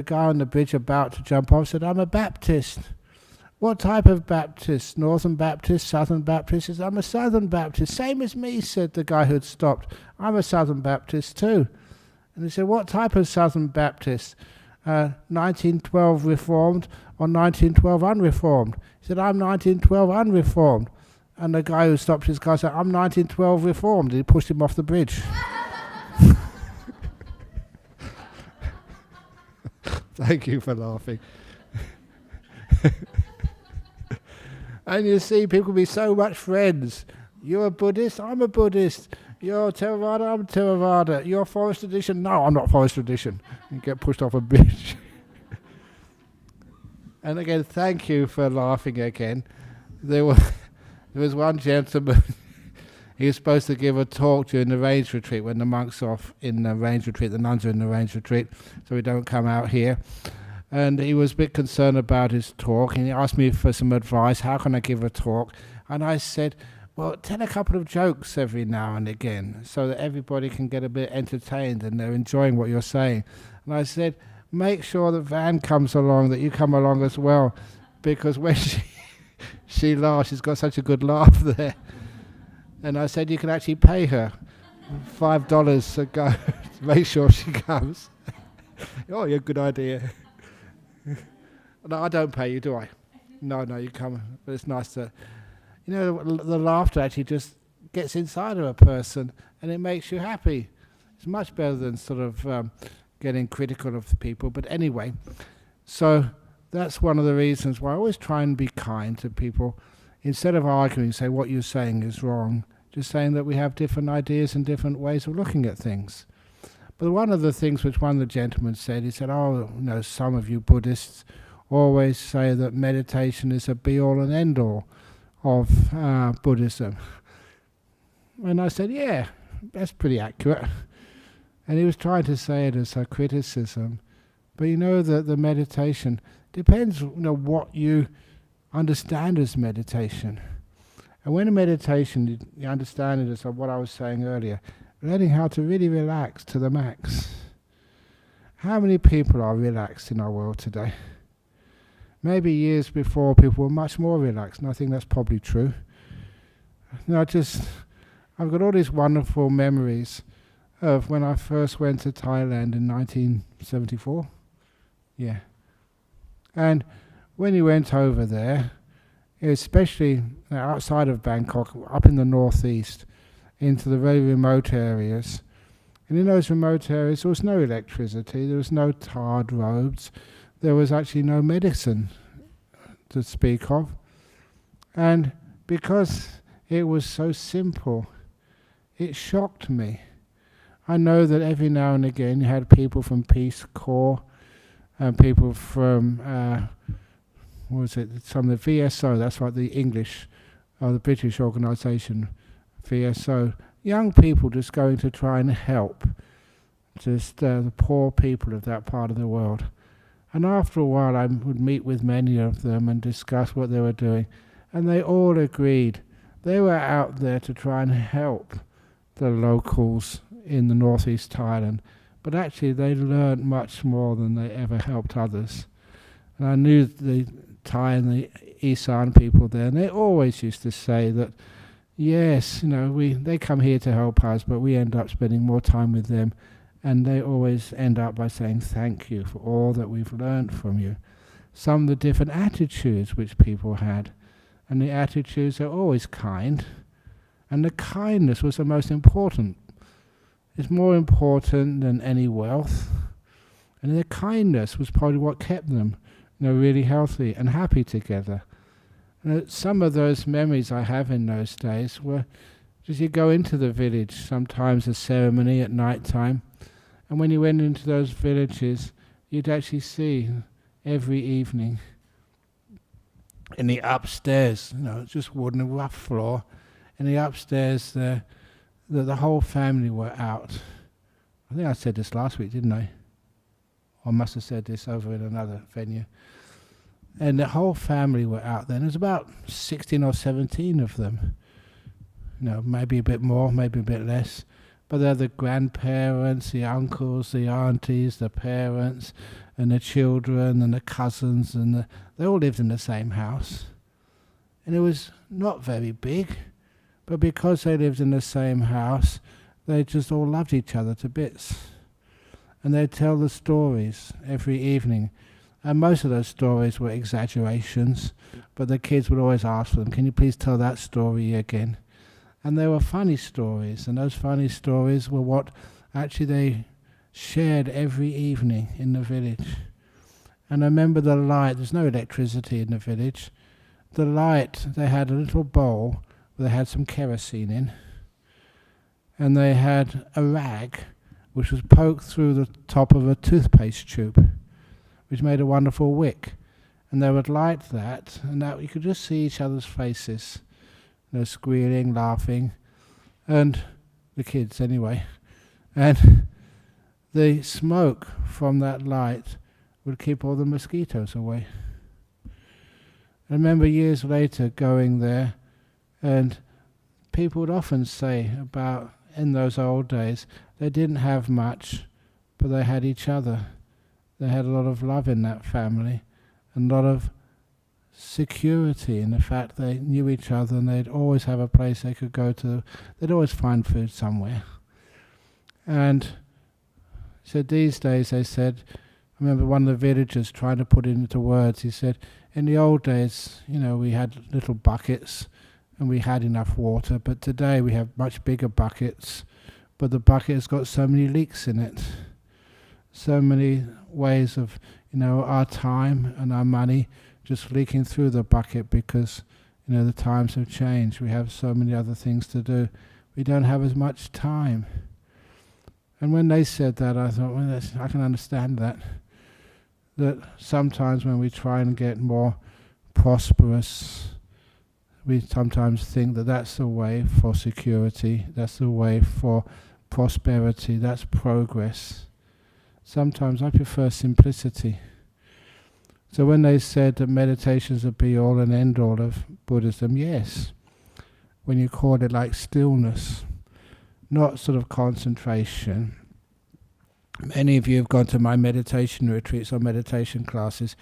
The guy on the bridge about to jump off said, "I'm a Baptist." "What type of Baptist? Northern Baptist, Southern Baptist?" He says, "I'm a Southern Baptist." "Same as me," said the guy who'd stopped. "I'm a Southern Baptist too." And he said, "What type of Southern Baptist? 1912 Reformed or 1912 Unreformed?" He said, "I'm 1912 Unreformed." And the guy who stopped his car said, "I'm 1912 Reformed." And he pushed him off the bridge. Thank you for laughing. And you see, people can be so much friends. You're a Buddhist, I'm a Buddhist. You're Theravada, I'm Theravada. You're Forest Tradition, no, I'm not Forest Tradition. You get pushed off a bridge. And again, thank you for laughing again. There was one gentleman, he was supposed to give a talk during the range retreat when the monks are off in the range retreat, the nuns are in the range retreat, so we don't come out here. And he was a bit concerned about his talk, and he asked me for some advice, how can I give a talk? And I said, well, tell a couple of jokes every now and again, so that everybody can get a bit entertained and they're enjoying what you're saying. And I said, make sure the van comes along, that you come along as well, because when she laughs, she's got such a good laugh there. And I said, you can actually pay her $5 to go to make sure she comes. Oh, yeah, good idea. No, I don't pay you, do I? No, you come. But it's nice to, the laughter actually just gets inside of a person and it makes you happy. It's much better than sort of getting critical of people. But anyway, so that's one of the reasons why I always try and be kind to people. Instead of arguing, say what you're saying is wrong, just saying that we have different ideas and different ways of looking at things. But one of the things which one of the gentlemen said, he said, some of you Buddhists always say that meditation is a be-all and end-all of Buddhism. And I said, yeah, that's pretty accurate. And he was trying to say it as a criticism. But that the meditation depends what you understand as meditation. And when a meditation, you understand it as what I was saying earlier, learning how to really relax to the max. How many people are relaxed in our world today? Maybe years before people were much more relaxed, and I think that's probably true. I've got all these wonderful memories of when I first went to Thailand in 1974. Yeah. And when you went over there, especially outside of Bangkok, up in the northeast, into the very remote areas. And in those remote areas, there was no electricity, there was no tarred roads, there was actually no medicine to speak of. And because it was so simple, it shocked me. I know that every now and again you had people from Peace Corps and people from, some of the VSO, that's right, the English, or the British organisation, VSO, young people just going to try and help the poor people of that part of the world. And after a while I would meet with many of them and discuss what they were doing, and they all agreed they were out there to try and help the locals in the northeast Thailand, but actually they learned much more than they ever helped others. And I knew the Thai and the Isan people there, and they always used to say that yes, they come here to help us, but we end up spending more time with them. And they always end up by saying thank you for all that we've learned from you. Some of the different attitudes which people had. And the attitudes are always kind. And the kindness was the most important. It's more important than any wealth. And the kindness was probably what kept them really healthy and happy together. Some of those memories I have in those days were just you go into the village, sometimes a ceremony at night time, and when you went into those villages, you'd actually see every evening in the upstairs, just wooden rough floor, in the upstairs there, the whole family were out. I think I said this last week, didn't I? Or I must have said this over in another venue. And the whole family were out there. And there's about 16 or 17 of them. Maybe a bit more, maybe a bit less. But they're the grandparents, the uncles, the aunties, the parents, and the children, and the cousins, and they all lived in the same house. And it was not very big, but because they lived in the same house, they just all loved each other to bits. And they'd tell the stories every evening. And most of those stories were exaggerations, but the kids would always ask them, "Can you please tell that story again?" And they were funny stories, and those funny stories were what actually they shared every evening in the village. And I remember the light, there's no electricity in the village. The light, they had a little bowl where they had some kerosene in, and they had a rag which was poked through the top of a toothpaste tube, which made a wonderful wick. And they would light that, and that you could just see each other's faces. They're squealing, laughing, and the kids anyway. And the smoke from that light would keep all the mosquitoes away. I remember years later going there, and people would often say about, in those old days, they didn't have much, but they had each other. They had a lot of love in that family, and a lot of security in the fact they knew each other, and they'd always have a place they could go to. They'd always find food somewhere. And so these days, they said, I remember one of the villagers trying to put it into words. He said, in the old days, we had little buckets and we had enough water, but today we have much bigger buckets, but the bucket has got so many leaks in it. So many ways of, our time and our money just leaking through the bucket because, the times have changed. We have so many other things to do. We don't have as much time. And when they said that, I thought, well, I can understand that. That sometimes when we try and get more prosperous, we sometimes think that that's the way for security, that's the way for prosperity, that's progress. Sometimes I prefer simplicity. So when they said that meditation is the be-all and end-all of Buddhism, yes. When you call it like stillness, not sort of concentration. Many of you have gone to my meditation retreats or meditation classes.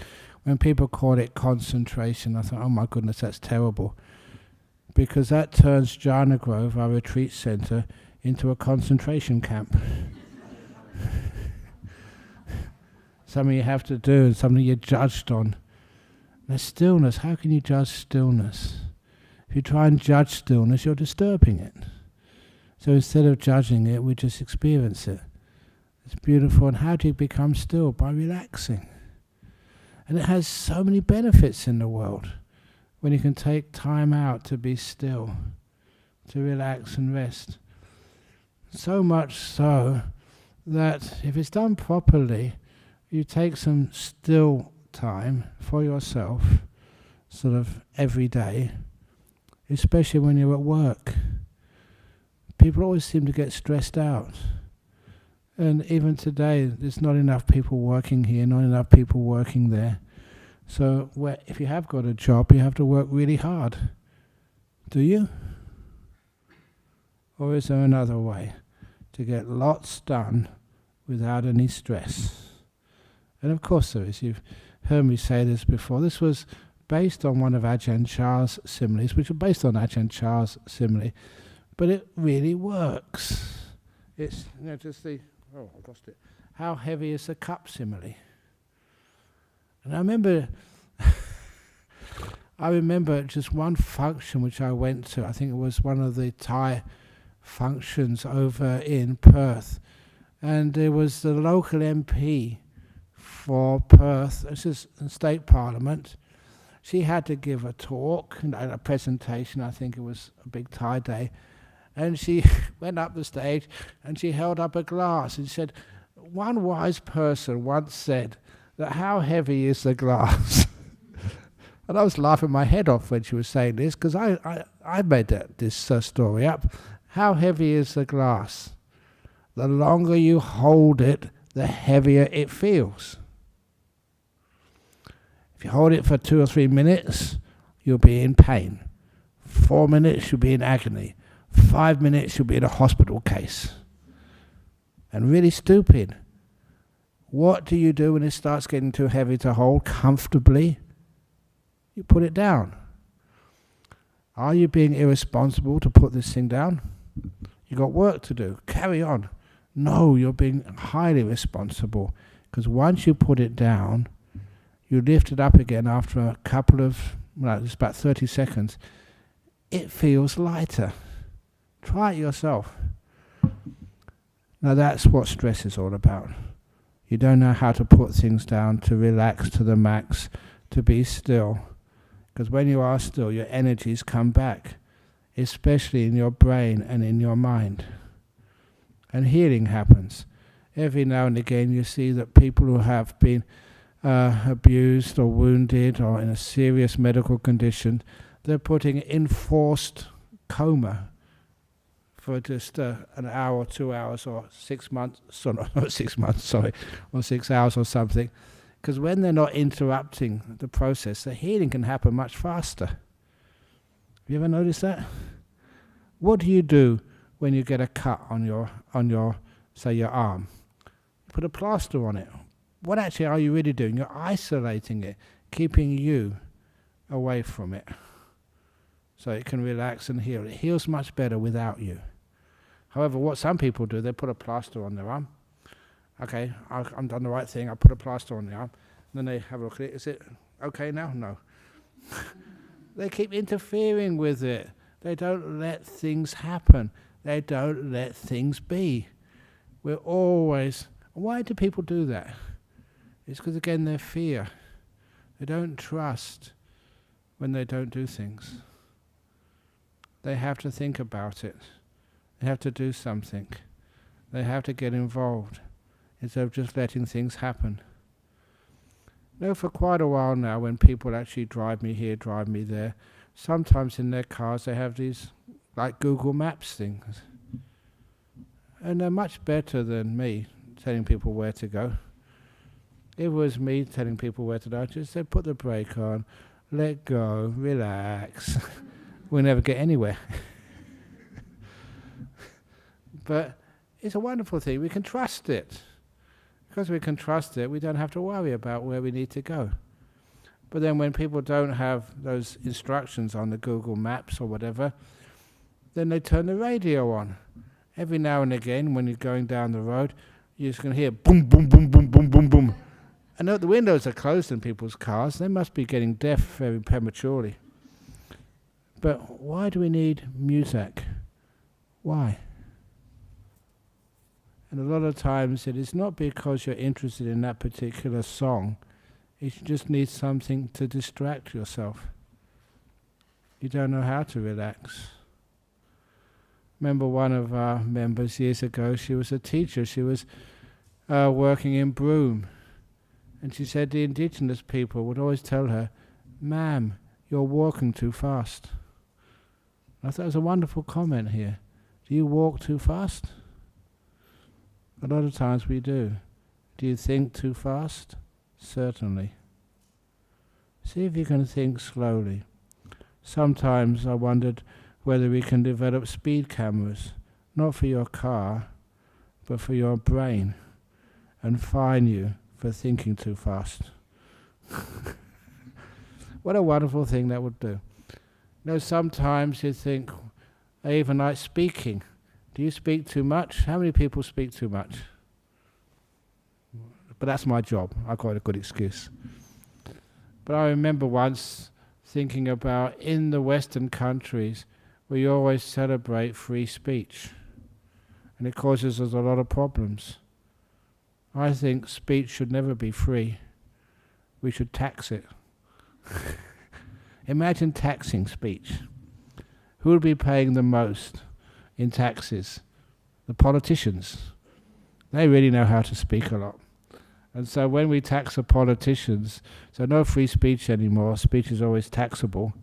When people call it concentration, I thought, oh my goodness, that's terrible. Because that turns Jhana Grove, our retreat center, into a concentration camp. Something you have to do and something you're judged on. Now stillness, how can you judge stillness? If you try and judge stillness, you're disturbing it. So instead of judging it, we just experience it. It's beautiful. And how do you become still? By relaxing. And it has so many benefits in the world when you can take time out to be still, to relax and rest. So much so that if it's done properly, you take some still time for yourself, sort of every day, especially when you're at work. People always seem to get stressed out. And even today, there's not enough people working here, not enough people working there. So if you have got a job, you have to work really hard. Do you? Or is there another way to get lots done without any stress? And of course there is. You've heard me say this before. This was based on one of Ajahn Chah's similes, which are based on Ajahn Chah's simile, but it really works. It's just the, I lost it. How heavy is the cup simile? And I remember just one function which I went to. I think it was one of the Thai functions over in Perth, and there was the local MP for Perth, this is the state parliament. She had to give a talk, a presentation. I think it was a big Thai day, and she went up the stage and she held up a glass and said, one wise person once said that how heavy is the glass? And I was laughing my head off when she was saying this, because I made this story up. How heavy is the glass? The longer you hold it, the heavier it feels. If you hold it for 2 or 3 minutes, you'll be in pain. 4 minutes, you'll be in agony. 5 minutes, you'll be in a hospital case. and really stupid. What do you do when it starts getting too heavy to hold comfortably? You put it down. Are you being irresponsible to put this thing down? You got work to do. Carry on. No, you're being highly responsible, because once you put it down, you lift it up again after a couple of, it's about 30 seconds. It feels lighter. Try it yourself. Now that's what stress is all about. You don't know how to put things down, to relax to the max, to be still. Because when you are still, your energies come back, especially in your brain and in your mind. And healing happens. Every now and again you see that people who have been abused or wounded or in a serious medical condition, they're putting in forced coma for just an hour or 2 hours or 6 months, not 6 months, sorry, or 6 hours or something. Because when they're not interrupting the process, the healing can happen much faster. Have you ever noticed that? What do you do when you get a cut on your, say, your arm? You put a plaster on it. What actually are you really doing? You're isolating it, keeping you away from it, so it can relax and heal. It heals much better without you. However, what some people do, they put a plaster on their arm. Okay, I'm done the right thing. I put a plaster on the arm. And then they have a look at it. Is it okay now? No. They keep interfering with it. They don't let things happen. They don't let things be. We're always... Why do people do that? It's because, again, their fear. They don't trust when they don't do things. They have to think about it. They have to do something. They have to get involved instead of just letting things happen. You know, for quite a while now, when people actually drive me here, drive me there, sometimes in their cars they have these like Google Maps things. And they're much better than me telling people where to go. If it was me telling people where to go, I'd just say put the brake on, let go, relax. We'll never get anywhere. But it's a wonderful thing. We can trust it. Because we can trust it, we don't have to worry about where we need to go. But then when people don't have those instructions on the Google Maps or whatever, then they turn the radio on. Every now and again, when you're going down the road, you're just going to hear boom, boom, boom, boom, boom, boom, boom. I know the windows are closed in people's cars. They must be getting deaf very prematurely. But why do we need music? Why? And a lot of times it is not because you're interested in that particular song. You just need something to distract yourself. You don't know how to relax. Remember one of our members years ago, she was a teacher. She was working in Broome. And she said the indigenous people would always tell her, "Ma'am, you're walking too fast." I thought it was a wonderful comment here. Do you walk too fast? A lot of times we do. Do you think too fast? Certainly. See if you can think slowly. Sometimes I wondered whether we can develop speed cameras, not for your car, but for your brain, and fine you for thinking too fast. What a wonderful thing that would do. You know, sometimes you think, I even like speaking. Do you speak too much? How many people speak too much? But that's my job. I've got a good excuse. But I remember once thinking about in the Western countries, we always celebrate free speech. And it causes us a lot of problems. I think speech should never be free. We should tax it. Imagine taxing speech. Who would be paying the most in taxes? The politicians. They really know how to speak a lot. And so when we tax the politicians, so no free speech anymore, speech is always taxable.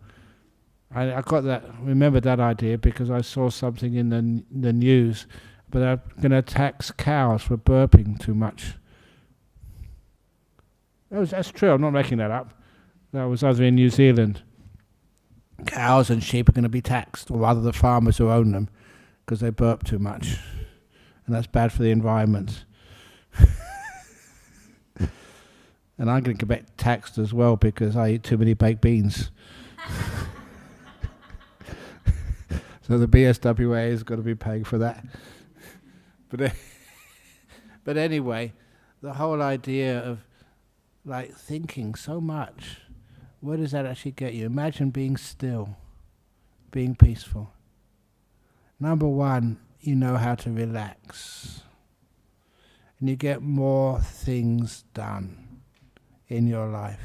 I got that, remember that idea because I saw something in the news, but they're going to tax cows for burping too much. That's true, I'm not making that up. That was either in New Zealand. Cows and sheep are going to be taxed, or rather the farmers who own them, because they burp too much. and that's bad for the environment. And I'm going to get taxed as well because I eat too many baked beans. So the BSWA is going to be paying for that. But anyway, the whole idea of like thinking so much, where does that actually get you? Imagine being still, being peaceful. Number one, you know how to relax. And you get more things done in your life.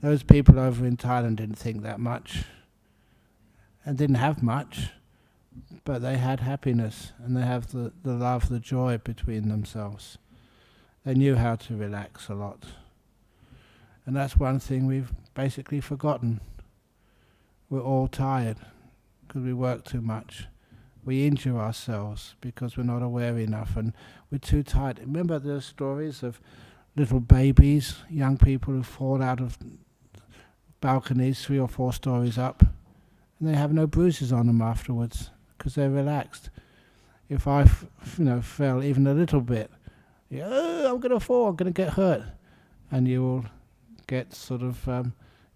Those people over in Thailand didn't think that much and didn't have much, but they had happiness and they have the love, the joy between themselves. They knew how to relax a lot. And that's one thing we've basically forgotten. We're all tired because we work too much. We injure ourselves because we're not aware enough and we're too tired. Remember those stories of little babies, young people who fall out of balconies 3 or 4 stories up and they have no bruises on them afterwards because they're relaxed. If I fell even a little bit, I'm going to fall, I'm going to get hurt. And you will get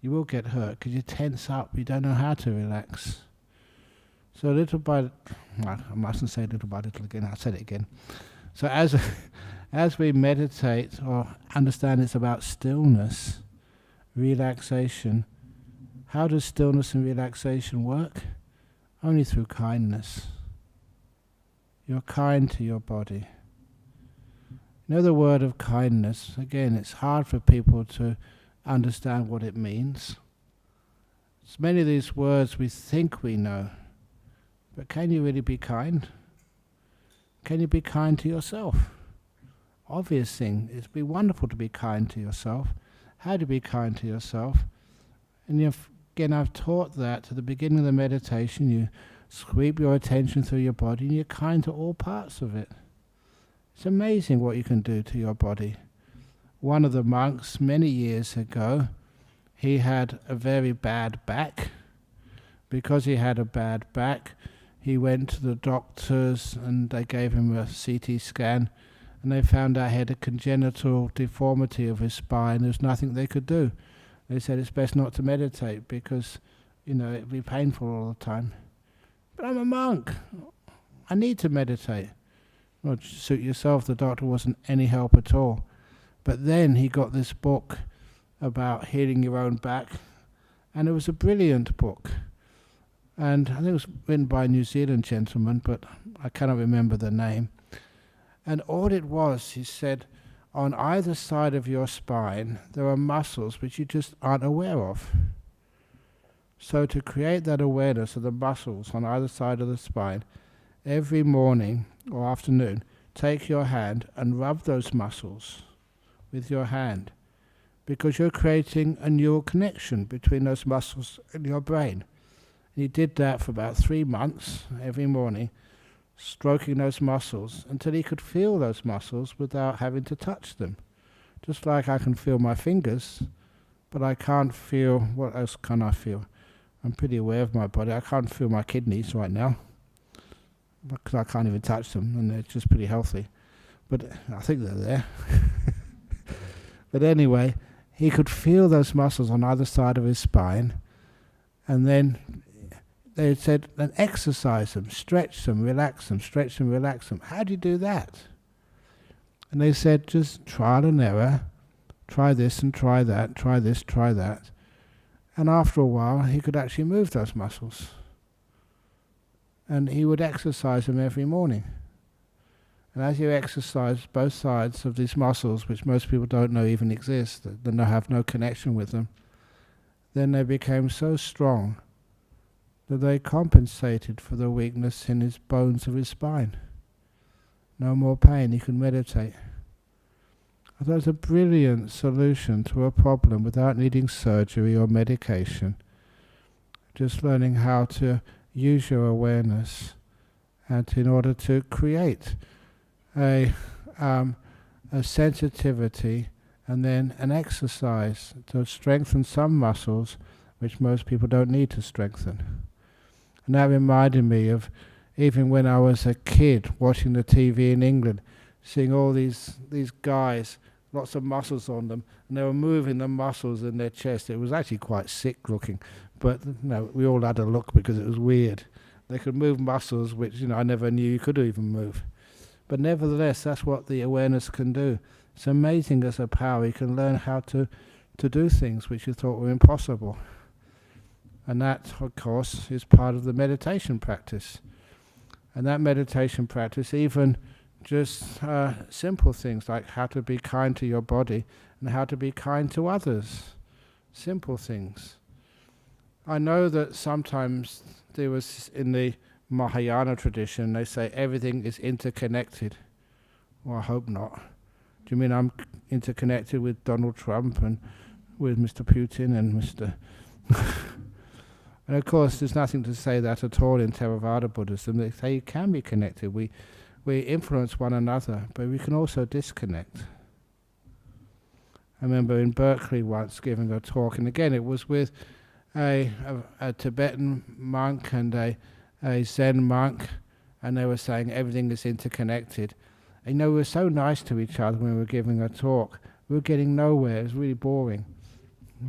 you will get hurt because you tense up, you don't know how to relax. So little by, well, I mustn't say little by little again, I said it again. So as we meditate or understand it's about stillness, relaxation, how does stillness and relaxation work? Only through kindness. You're kind to your body. You know the word of kindness, again, it's hard for people to understand what it means. So many of these words we think we know, but can you really be kind? Can you be kind to yourself? Obvious thing, it'd be wonderful to be kind to yourself. How to be kind to yourself? And again, I've taught that at the beginning of the meditation. You sweep your attention through your body and you're kind to all parts of it. It's amazing what you can do to your body. One of the monks many years ago, he had a very bad back. Because he had a bad back, he went to the doctors and they gave him a CT scan and they found out he had a congenital deformity of his spine. There's nothing they could do. They said it's best not to meditate because, it'd be painful all the time. But I'm a monk. I need to meditate. Well, suit yourself, the doctor wasn't any help at all. But then he got this book about healing your own back, and it was a brilliant book. And I think it was written by a New Zealand gentleman, but I cannot remember the name. And all it was, he said, on either side of your spine, there are muscles which you just aren't aware of. So to create that awareness of the muscles on either side of the spine, every morning or afternoon, take your hand and rub those muscles with your hand, because you're creating a neural connection between those muscles and your brain. And he did that for about 3 months, every morning, stroking those muscles until he could feel those muscles without having to touch them. Just like I can feel my fingers, but I can't feel, what else can I feel? I'm pretty aware of my body. I can't feel my kidneys right now, because I can't even touch them, and they're just pretty healthy. But I think they're there. But anyway, he could feel those muscles on either side of his spine, and then they said, then exercise them, stretch them, relax them, stretch them, relax them. How do you do that? And they said, just trial and error, try this and try that, try this, try that. And after a while, he could actually move those muscles. And he would exercise them every morning. And as you exercise both sides of these muscles, which most people don't know even exist, that have no connection with them, then they became so strong that they compensated for the weakness in his bones of his spine. No more pain, he could meditate. I thought it was a brilliant solution to a problem without needing surgery or medication. Just learning how to use your awareness and in order to create a sensitivity and then an exercise to strengthen some muscles which most people don't need to strengthen. And that reminded me of, even when I was a kid watching the TV in England, seeing all these guys, lots of muscles on them, and they were moving the muscles in their chest. It was actually quite sick looking, but we all had a look because it was weird. They could move muscles which I never knew you could even move. But nevertheless, that's what the awareness can do. It's amazing as a power. You can learn how to do things which you thought were impossible. And that, of course, is part of the meditation practice. And that meditation practice, even just simple things like how to be kind to your body and how to be kind to others. Simple things. I know that sometimes there was, in the Mahayana tradition, they say everything is interconnected. Well, I hope not. Do you mean I'm interconnected with Donald Trump and with Mr. Putin and Mr. And of course, there's nothing to say that at all in Theravada Buddhism. They say you can be connected. We influence one another, but we can also disconnect. I remember in Berkeley once giving a talk, and again it was with a Tibetan monk and a Zen monk, and they were saying everything is interconnected. And we were so nice to each other when we were giving a talk. We were getting nowhere. It was really boring.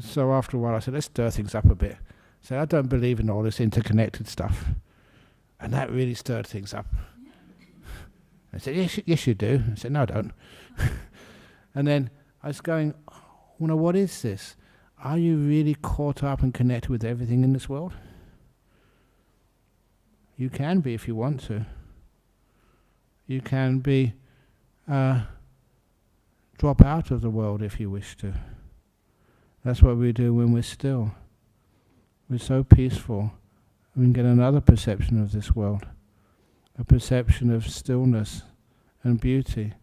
So after a while I said, let's stir things up a bit. So I don't believe in all this interconnected stuff. And that really stirred things up. I said, yes you do. I said, no, I don't. And then I was going, what is this? Are you really caught up and connected with everything in this world? You can be if you want to. You can be drop out of the world if you wish to. That's what we do when we're still. We're so peaceful. We can get another perception of this world, a perception of stillness and beauty.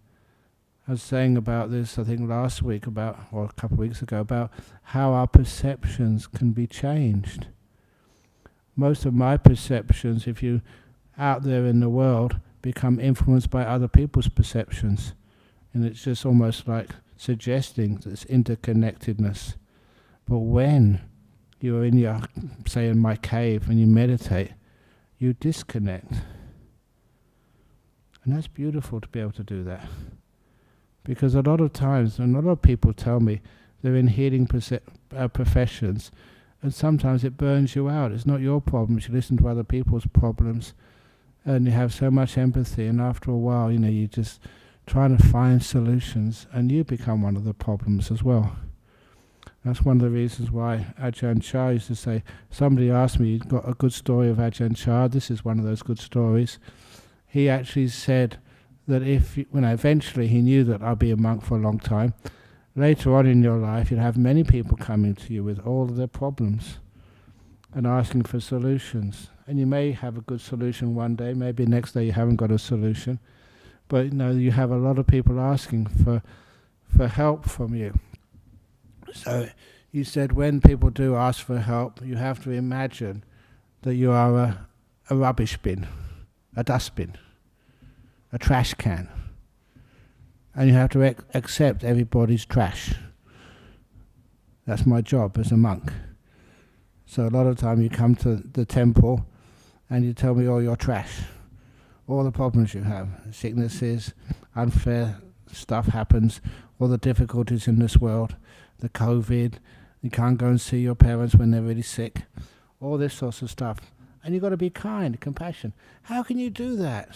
I was saying about this, I think last week, or a couple of weeks ago, about how our perceptions can be changed. Most of my perceptions, if you out there in the world, become influenced by other people's perceptions. And it's just almost like suggesting this interconnectedness. But when you're in your, say in my cave, and you meditate, you disconnect. And that's beautiful to be able to do that. Because a lot of times, and a lot of people tell me they're in healing professions, and sometimes it burns you out. It's not your problems. You listen to other people's problems, and you have so much empathy, and after a while, you're just trying to find solutions, and you become one of the problems as well. That's one of the reasons why Ajahn Chah used to say, somebody asked me, you've got a good story of Ajahn Chah, this is one of those good stories. He actually said that eventually he knew that I'll be a monk for a long time, later on in your life you'll have many people coming to you with all of their problems and asking for solutions. And you may have a good solution one day, maybe next day you haven't got a solution, but you have a lot of people asking for help from you. So you said when people do ask for help, you have to imagine that you are a rubbish bin, a dustbin, a trash can. And you have to accept everybody's trash. That's my job as a monk. So a lot of time you come to the temple and you tell me all your trash, all the problems you have, sicknesses, unfair stuff happens, all the difficulties in this world, the COVID, you can't go and see your parents when they're really sick, all this sorts of stuff. And you've got to be kind, compassion. How can you do that?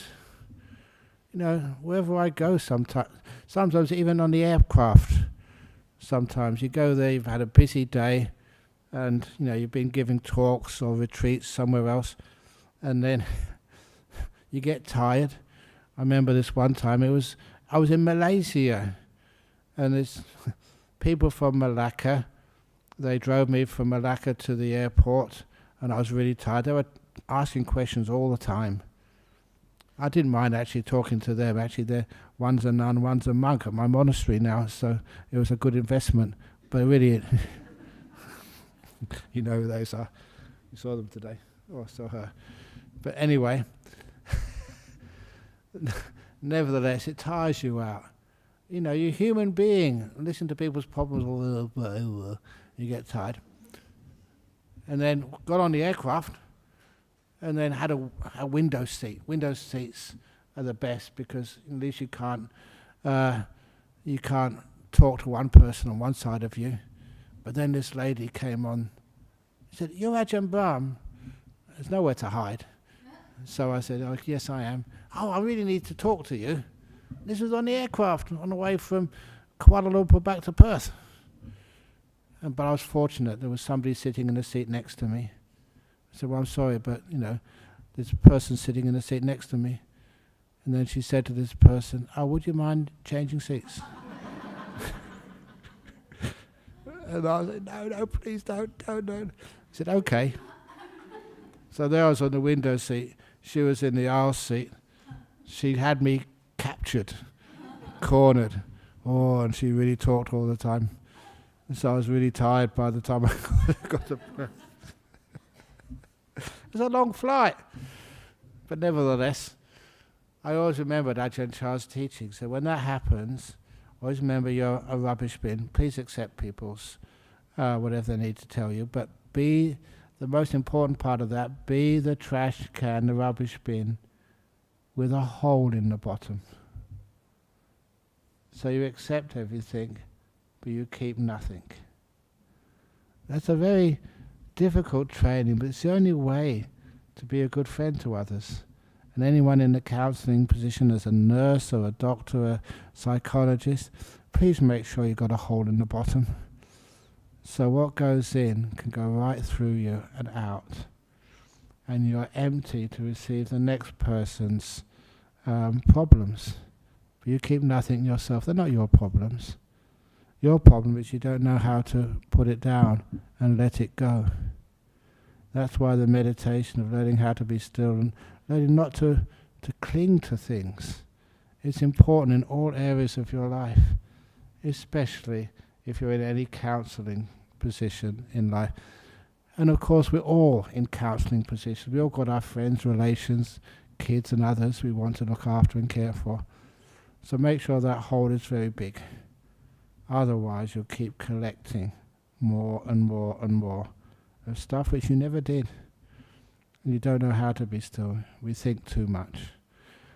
Wherever I go sometimes even on the aircraft, sometimes you go there, you've had a busy day, and you've been giving talks or retreats somewhere else, and then you get tired. I remember this one time, I was in Malaysia, and there's people from Malacca, they drove me from Malacca to the airport, and I was really tired. They were asking questions all the time. I didn't mind actually talking to them. Actually, one's a nun, one's a monk at my monastery now, so it was a good investment. But really, you know who those are. You saw them today. Oh, I saw her. But anyway, nevertheless, it tires you out. You're a human being. Listen to people's problems, you get tired. And then got on the aircraft, and then had a window seat. Window seats are the best because at least you can't talk to one person on one side of you. But then this lady came on. She said, "You're Ajahn Brahm." There's nowhere to hide. So I said, "Oh, yes, I am." "Oh, I really need to talk to you." This was on the aircraft on the way from Kuala Lumpur back to Perth. But I was fortunate. There was somebody sitting in the seat next to me. I said, "Well, I'm sorry, but, there's a person sitting in the seat next to me." And then she said to this person, "Oh, would you mind changing seats?" And I said, no, please don't. I said, "Okay." So there I was on the window seat. She was in the aisle seat. She had me captured, cornered. Oh, and she really talked all the time. And so I was really tired by the time I got to Perth. It was a long flight. But nevertheless, I always remembered Ajahn Chah's teaching. So when that happens, always remember you're a rubbish bin. Please accept people's whatever they need to tell you. But be the most important part of that, be the trash can, the rubbish bin, with a hole in the bottom. So you accept everything, but you keep nothing. That's a very difficult training, but it's the only way to be a good friend to others. And anyone in the counselling position as a nurse or a doctor or a psychologist, please make sure you've got a hole in the bottom. So what goes in can go right through you and out. And you're empty to receive the next person's problems. But you keep nothing yourself. They're not your problems. Your problem is you don't know how to put it down and let it go. That's why the meditation of learning how to be still and learning not to cling to things. It's important in all areas of your life, especially if you're in any counselling position in life. And of course we're all in counselling positions. We all got our friends, relations, kids and others we want to look after and care for. So make sure that hole is very big. Otherwise you'll keep collecting more and more and more of stuff which you never did. And you don't know how to be still. We think too much.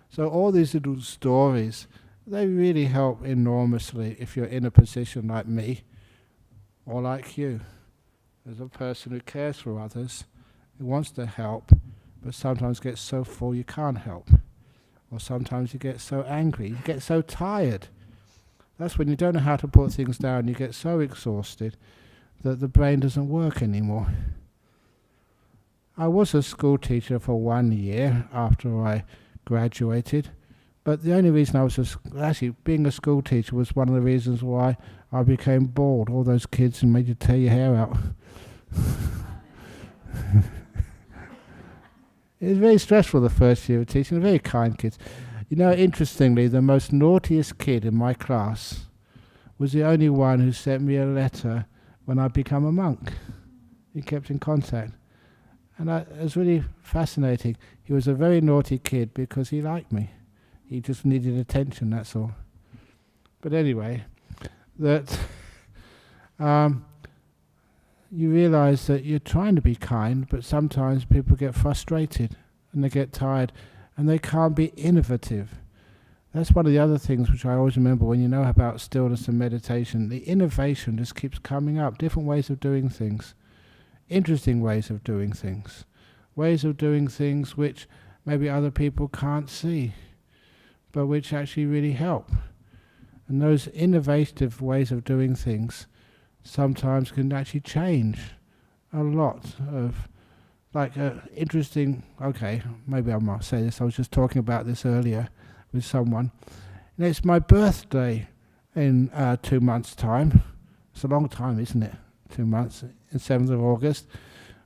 So all these little stories, they really help enormously if you're in a position like me or like you. As a person who cares for others, who wants to help, but sometimes gets so full you can't help. Or sometimes you get so angry, you get so tired. That's when you don't know how to put things down, you get so exhausted that the brain doesn't work anymore. I was a school teacher for 1 year after I graduated, but the only reason I was actually being a school teacher was one of the reasons why I became bald. All those kids who made you tear your hair out. It was very stressful the first year of teaching, very kind kids. Interestingly, the most naughtiest kid in my class was the only one who sent me a letter when I become a monk. He kept in contact. And it was really fascinating. He was a very naughty kid because he liked me. He just needed attention, that's all. But anyway, that you realize that you're trying to be kind, but sometimes people get frustrated and they get tired and they can't be innovative. That's one of the other things which I always remember when you know about stillness and meditation. The innovation just keeps coming up, different ways of doing things, interesting ways of doing things which maybe other people can't see, but which actually really help. And those innovative ways of doing things sometimes can actually change a lot of, interesting, maybe I might say this, I was just talking about this earlier with someone. And it's my birthday in 2 months' time. It's a long time, isn't it? 2 months, in 7th of August.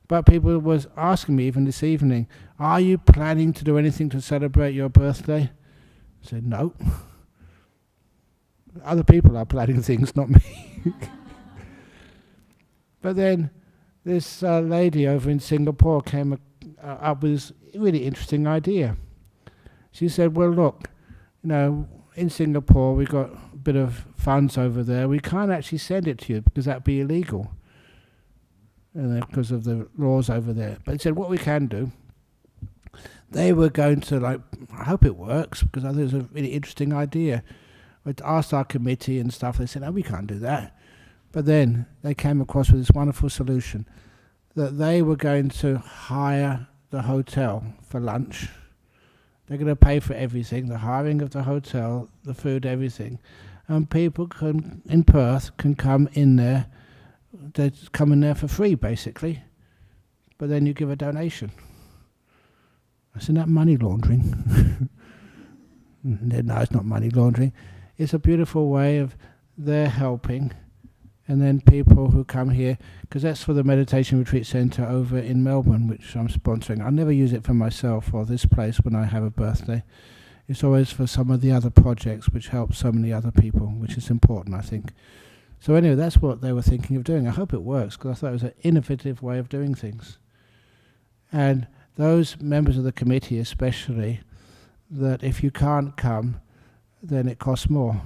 But people was asking me even this evening, are you planning to do anything to celebrate your birthday? I said, no. Other people are planning things, not me. But then this lady over in Singapore came up with this really interesting idea. She said, well, look, in Singapore we got a bit of funds over there. We can't actually send it to you because that'd be illegal because of the laws over there. But he said, what we can do They were going to, I hope it works, because I think it's a really interesting idea. We'd asked our committee and stuff, they said, we can't do that. But then they came across with this wonderful solution, that they were going to hire the hotel for lunch. They're going to pay for everything, the hiring of the hotel, the food, everything. And people in Perth can come in there. They come in there for free, basically. But then you give a donation. Isn't that money laundering? No, it's not money laundering. It's a beautiful way of their helping. And then people who come here, because that's for the Meditation Retreat Centre over in Melbourne, which I'm sponsoring. I never use it for myself or this place when I have a birthday. It's always for some of the other projects which help so many other people, which is important, I think. So anyway, that's what they were thinking of doing. I hope it works, because I thought it was an innovative way of doing things. And those members of the committee especially, that if you can't come, then it costs more.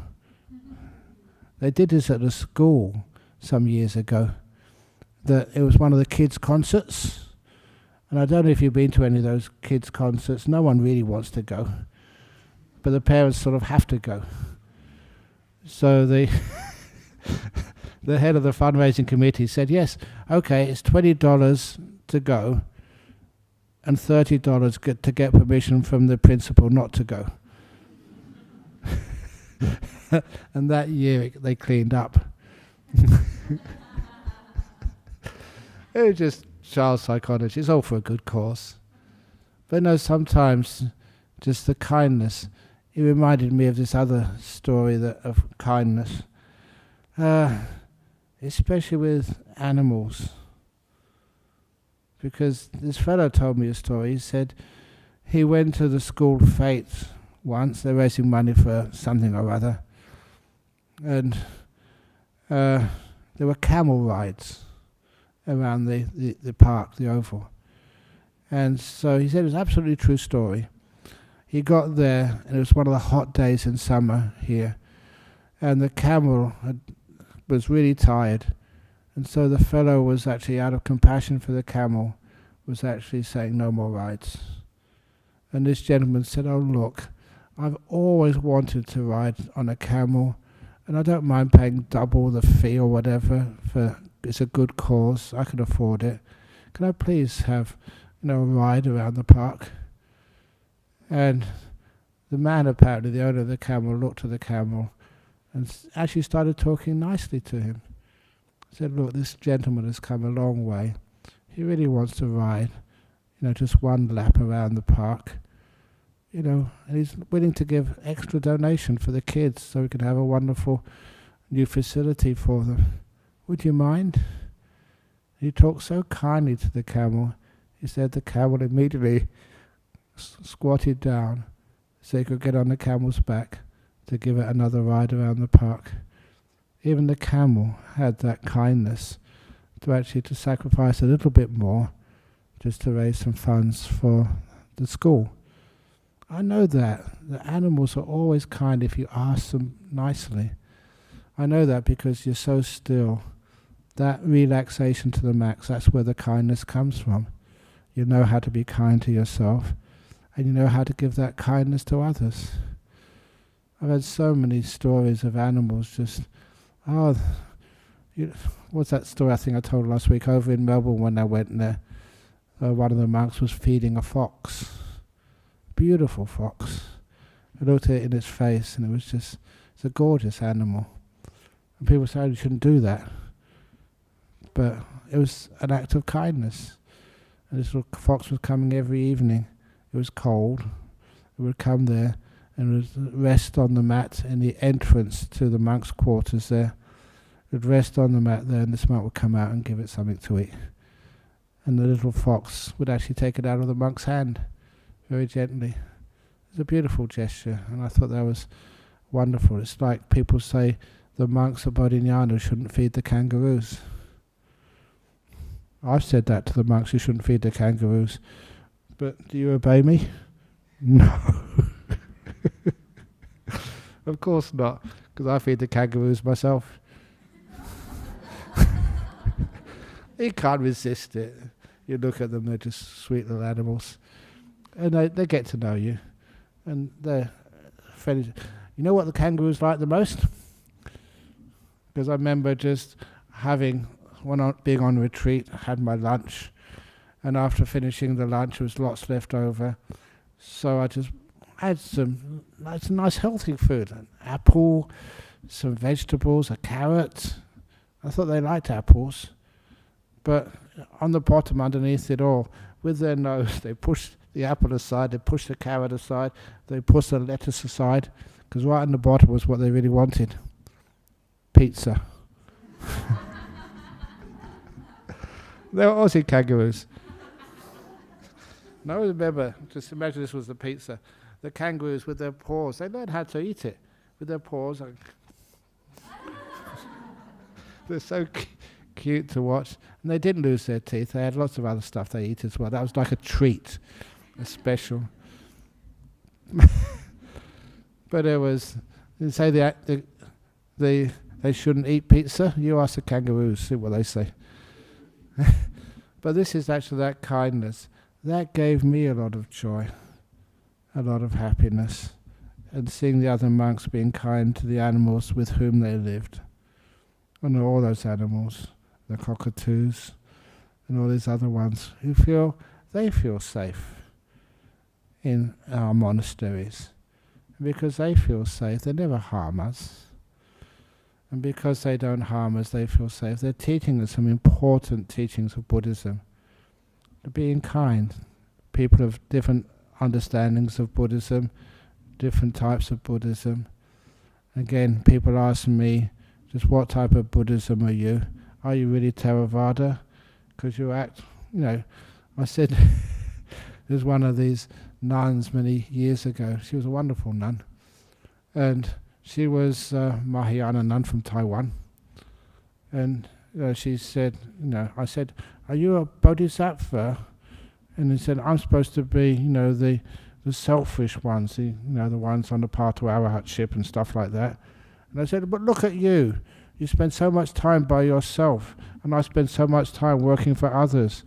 They did this at a school some years ago. That it was one of the kids' concerts. And I don't know if you've been to any of those kids' concerts. No one really wants to go. But the parents sort of have to go. So the head of the fundraising committee said, yes, okay, it's $20 to go and $30 to get permission from the principal not to go. And that year they cleaned up. It was just child psychology. It's all for a good cause. But no, sometimes just the kindness. It reminded me of this other story of kindness, especially with animals. Because this fellow told me a story. He said he went to the school fete once. They're raising money for something or other. And there were camel rides around the park, the oval. And so he said it was an absolutely true story. He got there, and it was one of the hot days in summer here. And the camel was really tired. And so the fellow was actually, out of compassion for the camel, was actually saying no more rides. And this gentleman said, oh look, I've always wanted to ride on a camel, and I don't mind paying double the fee or whatever, it's a good cause, I can afford it. Can I please have, a ride around the park? And the man, apparently the owner of the camel, looked at the camel and actually started talking nicely to him. Said, look, this gentleman has come a long way. He really wants to ride, just one lap around the park. And he's willing to give extra donation for the kids so we can have a wonderful new facility for them. Would you mind? He talked so kindly to the camel. He said the camel immediately squatted down so he could get on the camel's back to give it another ride around the park. Even the camel had that kindness to sacrifice a little bit more just to raise some funds for the school. I know that the animals are always kind if you ask them nicely. I know that because you're so still. That relaxation to the max, that's where the kindness comes from. You know how to be kind to yourself, and you know how to give that kindness to others. I've had so many stories of animals just, what's that story I think I told last week over in Melbourne when I went there? One of the monks was feeding a fox. Beautiful fox. I looked at it in its face and it's a gorgeous animal. And people say you shouldn't do that. But it was an act of kindness. And this little fox was coming every evening. It was cold. It would come there and would rest on the mat in the entrance to the monks' quarters there. It would rest on the mat there, and this monk would come out and give it something to eat. And the little fox would actually take it out of the monk's hand, very gently. It's a beautiful gesture, and I thought that was wonderful. It's like people say the monks of Bodhinyana shouldn't feed the kangaroos. I've said that to the monks, you shouldn't feed the kangaroos. But do you obey me? No. Of course not, because I feed the kangaroos myself. You can't resist it. You look at them, they're just sweet little animals. and they get to know you, and they're friendly. You know what the kangaroos like the most? Because I remember just being on retreat, had my lunch, and after finishing the lunch, there was lots left over, so I just had some nice healthy food, an apple, some vegetables, a carrot. I thought they liked apples, but on the bottom, underneath it all, with their nose, they pushed the apple aside, they pushed the carrot aside, they pushed the lettuce aside, because right on the bottom was what they really wanted: pizza. They were Aussie kangaroos. Now remember, just imagine this was the pizza. The kangaroos with their paws, they learned how to eat it with their paws. They're so cute to watch. And they didn't lose their teeth. They had lots of other stuff they eat as well. That was like a treat, a special. But it was, they say they shouldn't eat pizza. You ask the kangaroos, see what they say. But this is actually that kindness. That gave me a lot of joy, a lot of happiness, and seeing the other monks being kind to the animals with whom they lived. And all those animals, the cockatoos, and all these other ones who feel safe in our monasteries. Because they feel safe, they never harm us. And because they don't harm us, they feel safe. They're teaching us some important teachings of Buddhism. Being kind. People have different understandings of Buddhism, different types of Buddhism. Again, people ask me, just what type of Buddhism are you? Are you really Theravada? Because you act, I said, there's one of these nuns many years ago. She was a wonderful nun. And she was a Mahayana nun from Taiwan. And she said, I said, are you a bodhisattva? And he said, I'm supposed to be, the selfish ones, the ones on the path to Arahat ship and stuff like that. And I said, but look at you. You spend so much time by yourself, and I spend so much time working for others.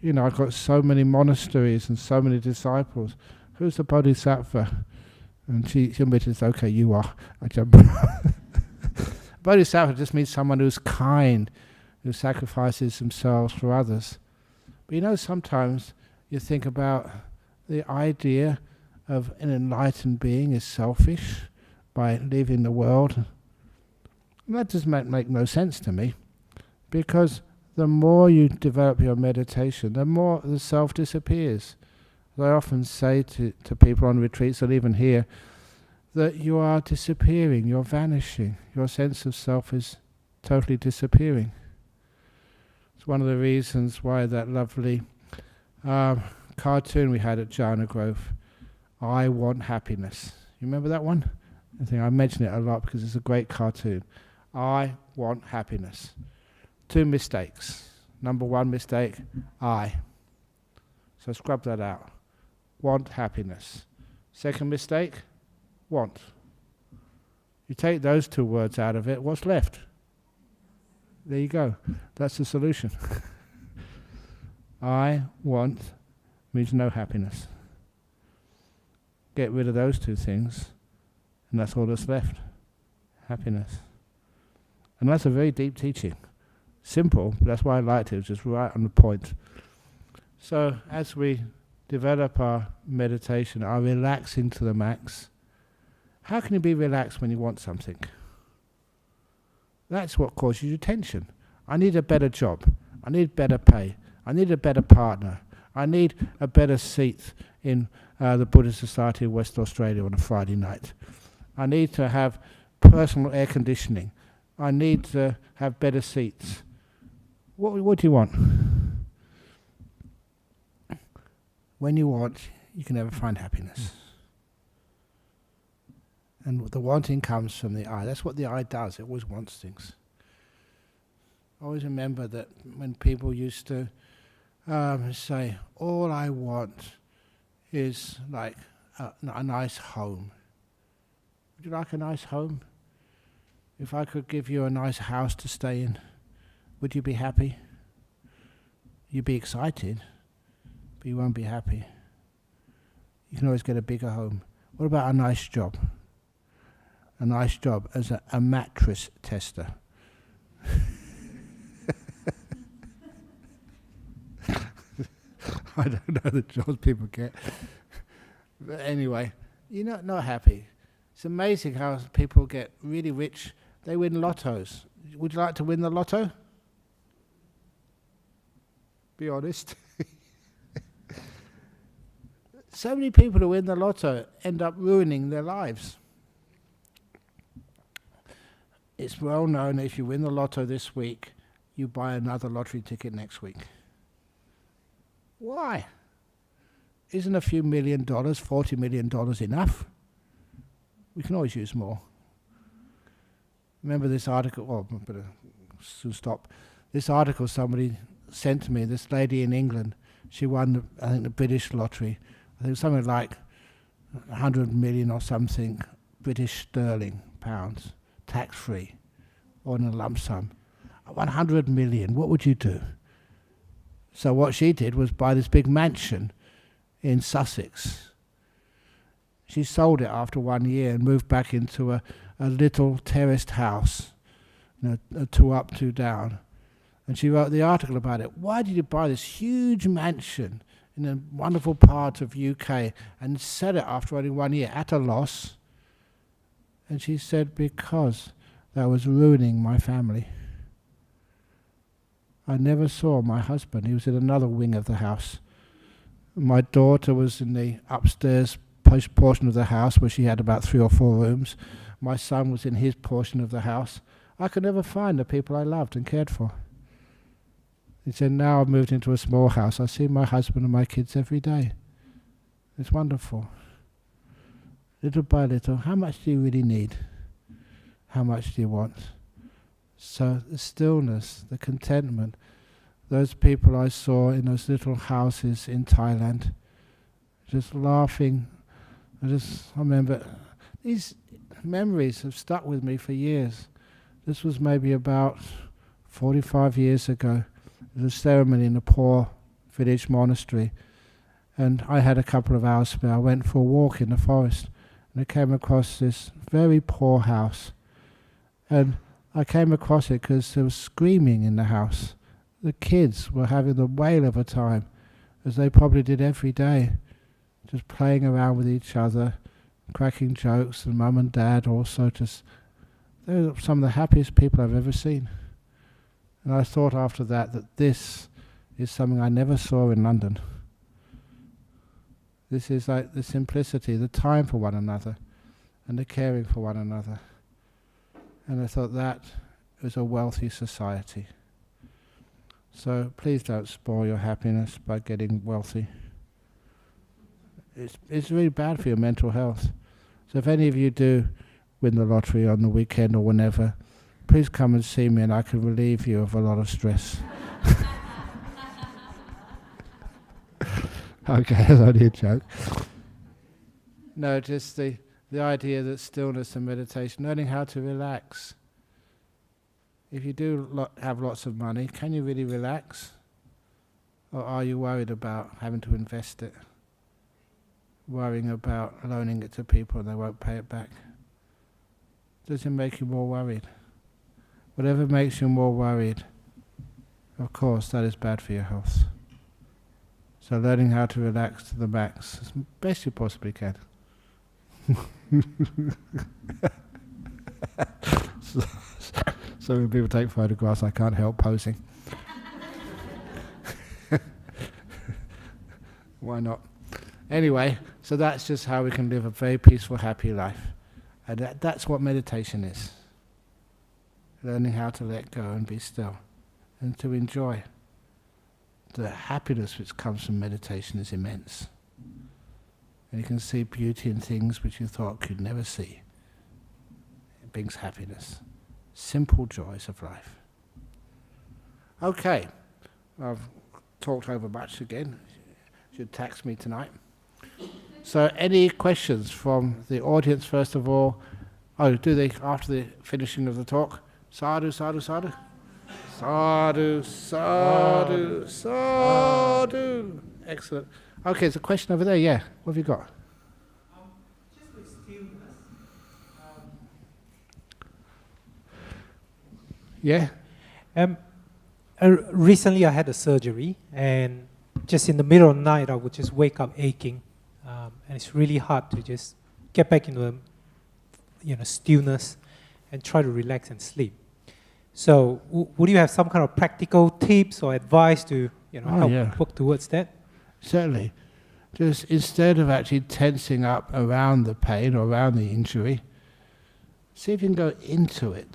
I've got so many monasteries and so many disciples. Who's the bodhisattva? And she admitted, okay, you are. Ajahn Brahm. Bodhisattva just means someone who's kind, who sacrifices themselves for others. But sometimes you think about the idea of an enlightened being is selfish by leaving the world. And that does make no sense to me, because the more you develop your meditation, the more the self disappears. As I often say to people on retreats, and even here, that you are disappearing, you're vanishing. Your sense of self is totally disappearing. It's one of the reasons why that lovely cartoon we had at Jhana Grove, I Want Happiness. You remember that one? I mention it a lot because it's a great cartoon. I want happiness. 2 mistakes. Number 1 mistake, I. So scrub that out. Want happiness. Second mistake, want. You take those 2 words out of it, what's left? There you go. That's the solution. I want means no happiness. Get rid of those 2 things, and that's all that's left. Happiness. And that's a very deep teaching. Simple, but that's why I liked it. It was just right on the point. So as we develop our meditation, our relaxing to the max, how can you be relaxed when you want something? That's what causes you tension. I need a better job. I need better pay. I need a better partner. I need a better seat in the Buddhist Society of West Australia on a Friday night. I need to have personal air conditioning. I need to have better seats. What do you want? When you want, you can never find happiness. And the wanting comes from the I. That's what the I does. It always wants things. I always remember that when people used to say, all I want is like a nice home. Would you like a nice home? If I could give you a nice house to stay in, would you be happy? You'd be excited, but you won't be happy. You can always get a bigger home. What about a nice job? A nice job as a mattress tester. I don't know the jobs people get. But anyway, you're not happy. It's amazing how people get really rich. They win lottos. Would you like to win the lotto? Be honest. So many people who win the lotto end up ruining their lives. It's well known if you win the lotto this week, you buy another lottery ticket next week. Why? Isn't a few $1 million, $40 million enough? We can always use more. Remember this article, I'm going to soon stop. This article somebody sent to me, this lady in England, she won, I think, the British lottery. I think something like 100 million or something British sterling, pounds, tax-free, or in a lump sum. 100 million, what would you do? So what she did was buy this big mansion in Sussex. She sold it after 1 year and moved back into a little terraced house, a 2 up, 2 down. And she wrote the article about it. Why did you buy this huge mansion in a wonderful part of UK and sell it after only 1 year at a loss? And she said, because that was ruining my family. I never saw my husband. He was in another wing of the house. My daughter was in the upstairs portion of the house where she had about 3 or 4 rooms. My son was in his portion of the house. I could never find the people I loved and cared for. He said, now I've moved into a small house. I see my husband and my kids every day. It's wonderful. Little by little, how much do you really need? How much do you want? So the stillness, the contentment, those people I saw in those little houses in Thailand, just laughing. I remember, these memories have stuck with me for years. This was maybe about 45 years ago. There was a ceremony in a poor village monastery, and I had a couple of hours spare. I went for a walk in the forest, and I came across this very poor house. And I came across it because there was screaming in the house. The kids were having the whale of a time, as they probably did every day, just playing around with each other, cracking jokes, and mum and dad also just... They were some of the happiest people I've ever seen. And I thought after that this is something I never saw in London. This is like the simplicity, the time for one another, and the caring for one another. And I thought that was a wealthy society. So please don't spoil your happiness by getting wealthy. It's really bad for your mental health. So if any of you do win the lottery on the weekend or whenever, please come and see me and I can relieve you of a lot of stress. Okay, that's only a joke. No, just the idea that stillness and meditation, learning how to relax. If you do have lots of money, can you really relax? Or are you worried about having to invest it? Worrying about loaning it to people and they won't pay it back? Does it make you more worried? Whatever makes you more worried, of course, that is bad for your health. So learning how to relax to the max as best you possibly can. So when people take photographs, I can't help posing. Why not? Anyway, so that's just how we can live a very peaceful, happy life. And that's what meditation is. Learning how to let go and be still and to enjoy. The happiness which comes from meditation is immense. And you can see beauty in things which you thought you'd never see. It brings happiness. Simple joys of life. Okay, I've talked over much again. Should tax me tonight. So any questions from the audience first of all? Oh, do they after the finishing of the talk? Sadhu, sadhu, sadhu. Sadhu, sadhu, sadhu. Excellent. Okay, there's a question over there. Yeah, what have you got? Yeah? Recently I had a surgery, and just in the middle of the night I would just wake up aching, and it's really hard to just get back into stillness and try to relax and sleep. So would you have some kind of practical tips or advice to help work towards that? Certainly. Just instead of actually tensing up around the pain or around the injury, see if you can go into it.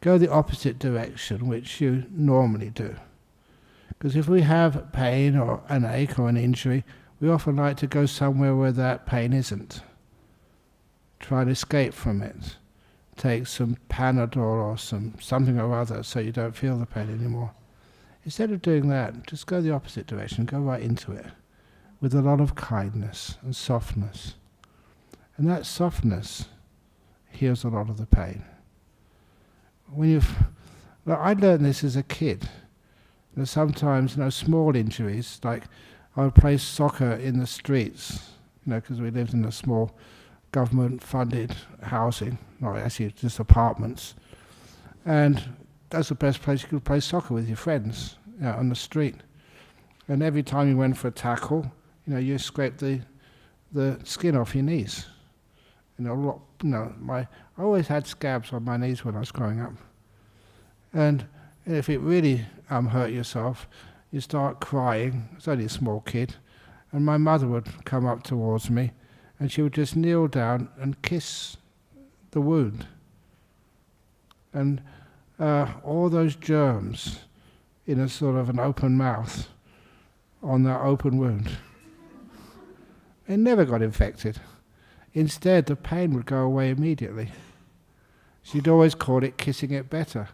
Go the opposite direction, which you normally do. Because if we have pain or an ache or an injury, we often like to go somewhere where that pain isn't. Try and escape from it. Take some Panadol or something or other so you don't feel the pain anymore. Instead of doing that, just go the opposite direction. Go right into it with a lot of kindness and softness. And that softness heals a lot of the pain. I learned this as a kid. Sometimes, small injuries, like I would play soccer in the streets, because we lived in a small government-funded housing, not actually just apartments, and that's the best place you could play soccer with your friends, on the street. And every time you went for a tackle, you scraped the skin off your knees. I always had scabs on my knees when I was growing up. And if it really hurt yourself, you start crying. I was only a small kid. And my mother would come up towards me, and she would just kneel down and kiss the wound. And all those germs in a sort of an open mouth on that open wound, it never got infected. Instead, the pain would go away immediately. She'd always call it kissing it better.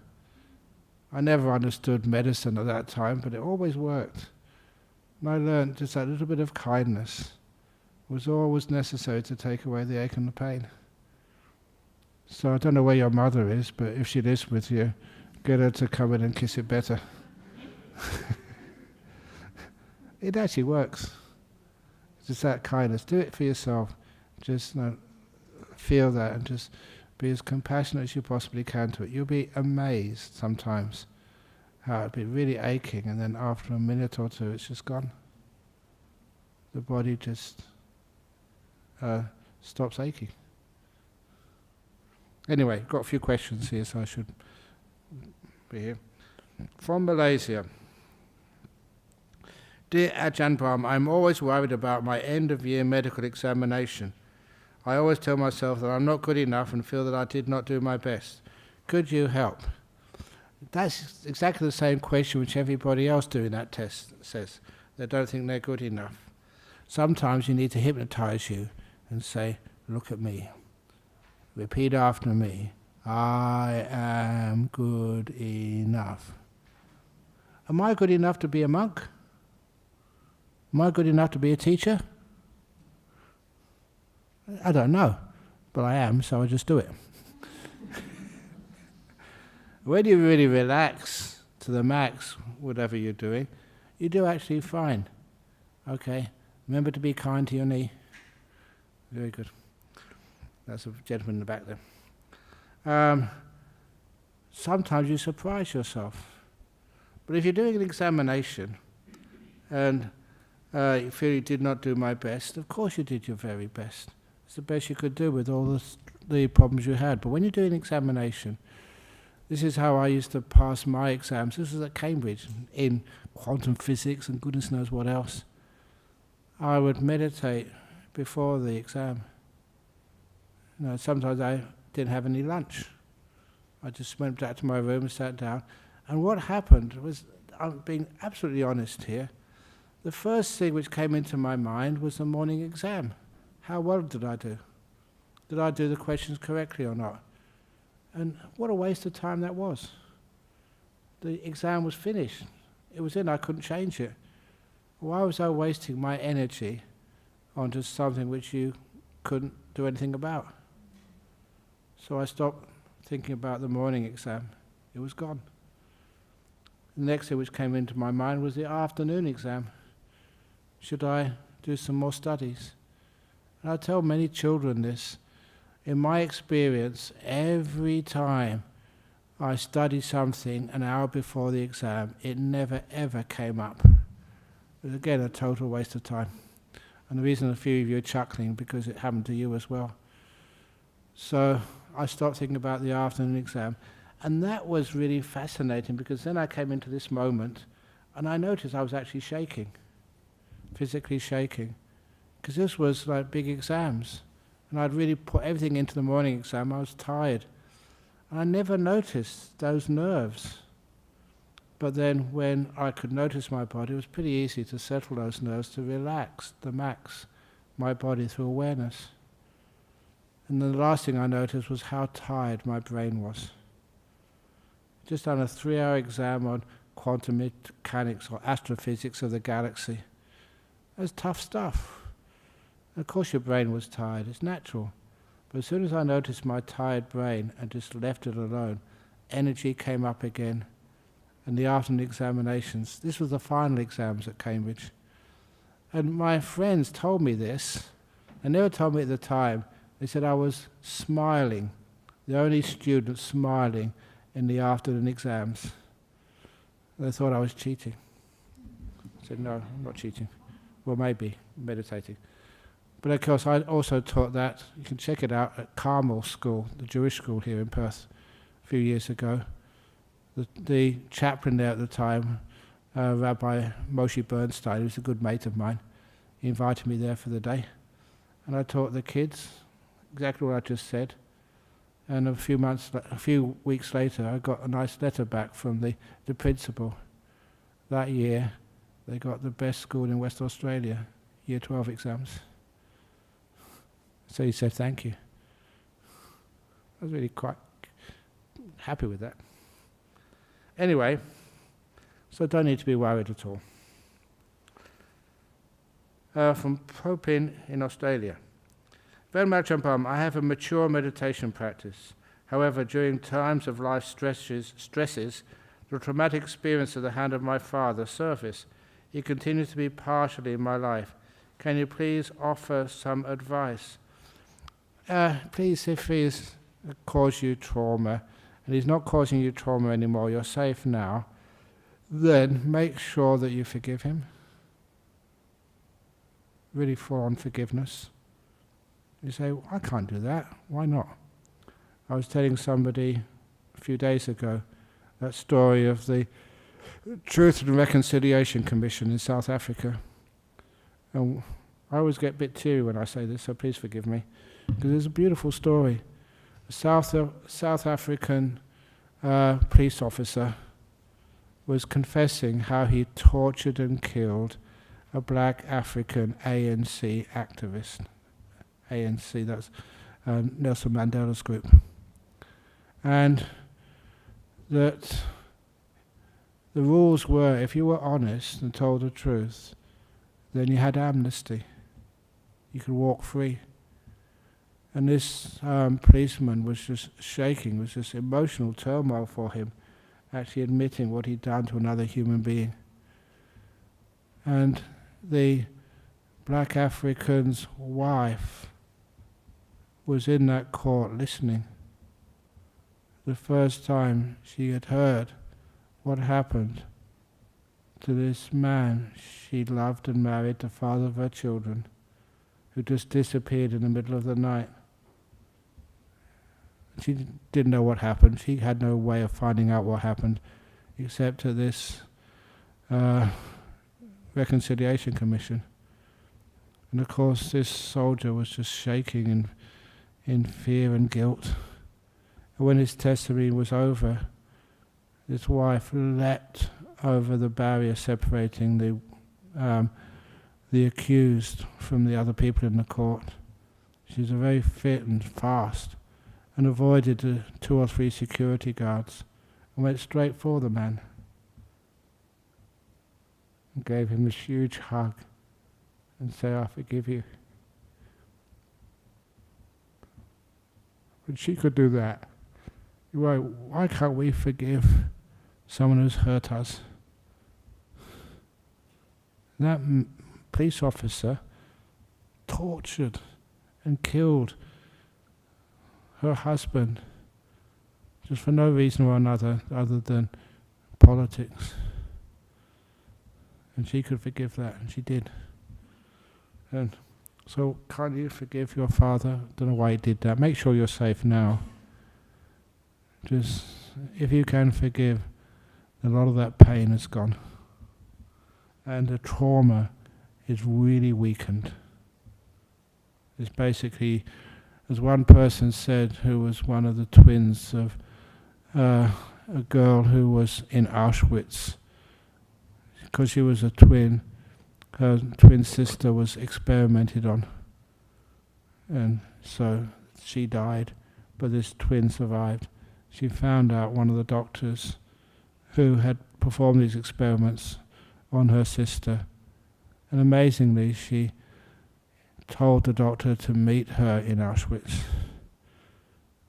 I never understood medicine at that time, but it always worked. And I learned just that little bit of kindness was always necessary to take away the ache and the pain. So I don't know where your mother is, but if she lives with you, get her to come in and kiss it better. It actually works. Just that kindness. Do it for yourself. Just feel that and just be as compassionate as you possibly can to it. You'll be amazed sometimes how it'll be really aching, and then after a minute or two it's just gone. The body just stops aching. Anyway, got a few questions here, so I should be here. From Malaysia. Dear Ajahn Brahm, I'm always worried about my end-of-year medical examination. I always tell myself that I'm not good enough and feel that I did not do my best. Could you help? That's exactly the same question which everybody else doing that test says. They don't think they're good enough. Sometimes you need to hypnotize you and say, look at me. Repeat after me. I am good enough. Am I good enough to be a monk? Am I good enough to be a teacher? I don't know, but I am, so I just do it. When you really relax to the max, whatever you're doing, you do actually fine. Okay, remember to be kind to your knee. Very good. That's a gentleman in the back there. Sometimes you surprise yourself. But if you're doing an examination and you feel you did not do my best, of course you did your very best. It's the best you could do with all the problems you had. But when you do an examination, this is how I used to pass my exams. This was at Cambridge, in quantum physics and goodness knows what else. I would meditate before the exam. Sometimes I didn't have any lunch. I just went back to my room and sat down. And what happened was, I'm being absolutely honest here, the first thing which came into my mind was the morning exam. How well did I do? Did I do the questions correctly or not? And what a waste of time that was. The exam was finished. It was in, I couldn't change it. Why was I wasting my energy on just something which you couldn't do anything about? So I stopped thinking about the morning exam. It was gone. The next thing which came into my mind was the afternoon exam. Should I do some more studies? And I tell many children this. In my experience, every time I studied something an hour before the exam, it never ever came up. It was again a total waste of time. And the reason a few of you are chuckling, because it happened to you as well. So I stopped thinking about the afternoon exam. And that was really fascinating, because then I came into this moment and I noticed I was actually shaking, physically shaking. Because this was like big exams. And I'd really put everything into the morning exam. I was tired. And I never noticed those nerves. But then when I could notice my body, it was pretty easy to settle those nerves, to relax, to max my body through awareness. And then the last thing I noticed was how tired my brain was. Just done a 3-hour exam on quantum mechanics or astrophysics of the galaxy. That's tough stuff. Of course your brain was tired, it's natural. But as soon as I noticed my tired brain and just left it alone, energy came up again. And the afternoon examinations, this was the final exams at Cambridge. And my friends told me this, and they never told me at the time. They said I was smiling, the only student smiling in the afternoon exams. They thought I was cheating. I said, no, I'm not cheating. Well, maybe, meditating. But of course, I also taught that. You can check it out at Carmel School, the Jewish school here in Perth, a few years ago. The chaplain there at the time, Rabbi Moshe Bernstein, who was a good mate of mine, he invited me there for the day. And I taught the kids exactly what I just said. And a few weeks later, I got a nice letter back from the principal. That year, they got the best school in West Australia, Year 12 exams. So he said thank you. I was really quite happy with that. Anyway, so don't need to be worried at all. From Popin in Australia. Very much, Ajahn Brahm, I have a mature meditation practice. However, during times of life stresses, the traumatic experience of the hand of my father surfaced. He continues to be partially in my life. Can you please offer some advice? Please, if he's caused you trauma, and he's not causing you trauma anymore, you're safe now, then make sure that you forgive him. Really full-on forgiveness. You say, well, I can't do that. Why not? I was telling somebody a few days ago that story of the Truth and Reconciliation Commission in South Africa. And I always get a bit teary when I say this, so please forgive me. Because it's a beautiful story. A South African police officer was confessing how he tortured and killed a black African ANC activist. ANC, that's Nelson Mandela's group. And that the rules were, if you were honest and told the truth, then you had amnesty. You could walk free. And this policeman was just shaking, was just emotional turmoil for him, actually admitting what he'd done to another human being. And the black African's wife was in that court listening. The first time she had heard what happened to this man she loved and married, the father of her children, who just disappeared in the middle of the night. She didn't know what happened. She had no way of finding out what happened except to this Reconciliation Commission. And of course this soldier was just shaking in fear and guilt. And when his testimony was over, his wife leapt over the barrier separating the accused from the other people in the court. She was very fit and fast, and avoided the 2 or 3 security guards and went straight for the man and gave him this huge hug and said, I forgive you. But she could do that. Why can't we forgive someone who's hurt us? That police officer tortured and killed her husband just for no reason or another other than politics. And she could forgive that, and she did. And so, can't you forgive your father? Don't know why he did that. Make sure you're safe now. Just, if you can forgive, a lot of that pain is gone. And the trauma is really weakened. It's basically, as one person said, who was one of the twins of a girl who was in Auschwitz, because she was a twin, her twin sister was experimented on, and so she died, but this twin survived. She found out one of the doctors who had performed these experiments on her sister, and amazingly she told the doctor to meet her in Auschwitz,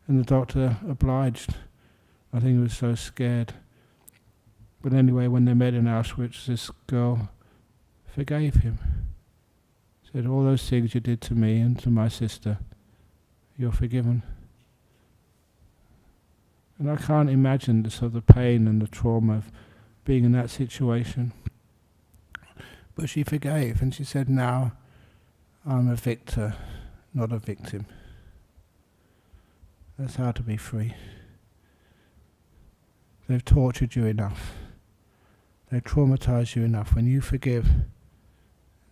and the doctor obliged. I think he was so scared. But anyway, when they met in Auschwitz, this girl forgave him. Said, all those things you did to me and to my sister, you're forgiven. And I can't imagine the sort of pain and the trauma of being in that situation. But she forgave, and she said, now I'm a victor, not a victim. That's how to be free. They've tortured you enough. They've traumatized you enough. When you forgive,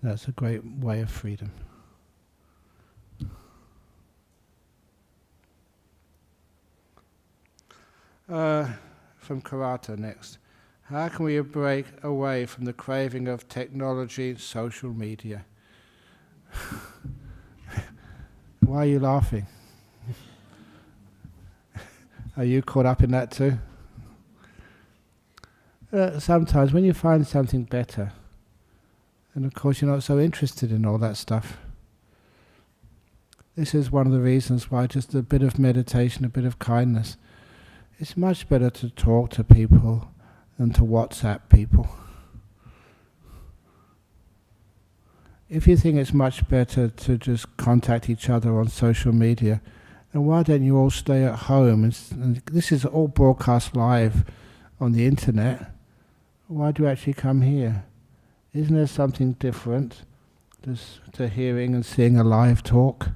that's a great way of freedom. From Karata next. How can we break away from the craving of technology, social media? Why are you laughing? Are you caught up in that too? Sometimes when you find something better, and of course you're not so interested in all that stuff. This is one of the reasons why just a bit of meditation, a bit of kindness. It's much better to talk to people than to WhatsApp people. If you think it's much better to just contact each other on social media, then why don't you all stay at home? And this is all broadcast live on the internet. Why do you actually come here? Isn't there something different to hearing and seeing a live talk